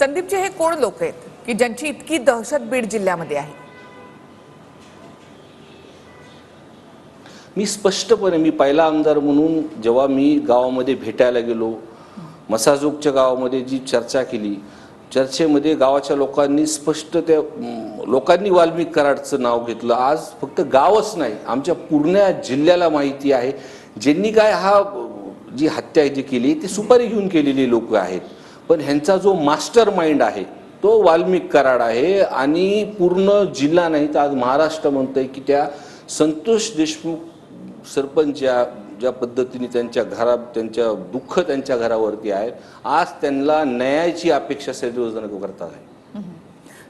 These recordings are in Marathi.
संदीपजी, हे कोण लोक आहेत की ज्यांची इतकी दहशत बीड जिल्ह्यामध्ये आहे? मी स्पष्टपणे मी पहिला आमदार म्हणून जेव्हा मी गावामध्ये भेटायला गेलो, मसाजोगच्या गावामध्ये जी चर्चा केली, चर्चेमध्ये गावाच्या लोकांनी स्पष्ट त्या लोकांनी वाल्मिक कराडचं नाव घेतलं. आज फक्त गावच नाही, आमच्या पूर्ण जिल्ह्याला माहिती आहे ज्यांनी काय हा जी हत्या जी केली ती सुपारी घेऊन केलेली लोक आहेत. पण ह्यांचा जो मास्टर माइंड आहे तो वाल्मिक कराड आहे. आणि पूर्ण जिल्हा नाही तर आज महाराष्ट्र म्हणतंय की त्या संतोष देशमुख सरपंच ज्या पद्धतीने त्यांच्या दुःख त्यांच्या घरावरती आहे, आज त्यांना न्यायाची अपेक्षा सर्वजण करतात आहे.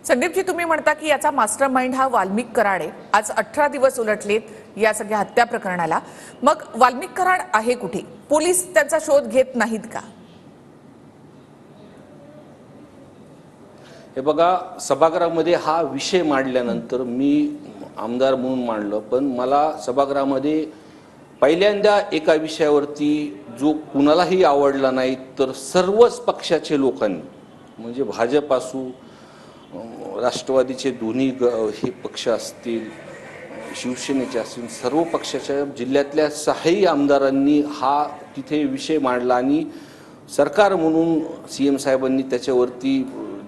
संदीपजी, तुम्ही म्हणता की याचा मास्टर माइंड हा वाल्मिक कराड आहे. आज 18 दिवस उलटलेत या सगळ्या हत्या प्रकरणाला. मग वाल्मिक कराड आहे कुठे? पोलीस त्यांचा शोध घेत नाहीत का? हे बघा, सभागृहामध्ये हा विषय मांडल्यानंतर मी आमदार म्हणून मांडलं, पण मला सभागृहामध्ये पहिल्यांदा एका विषयावरती जो कुणालाही आवडला नाही तर सर्वच पक्षाचे लोकांनी, म्हणजे भाजप असू, राष्ट्रवादीचे दोन्ही हे पक्ष असतील, शिवसेनेचे असतील, सर्व पक्षाच्या जिल्ह्यातल्या 6ही आमदारांनी हा तिथे विषय मांडला. आणि सरकार म्हणून सीएम साहेबांनी त्याच्यावरती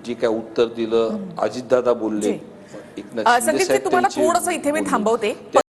जे काय उत्तर दिलं, अजितदादा बोलले, एकनाथ शिंदे संदीपजी, साहेब तुम्हाला त्यांचे थोडंसं इथे मी बोलले. थांबवते.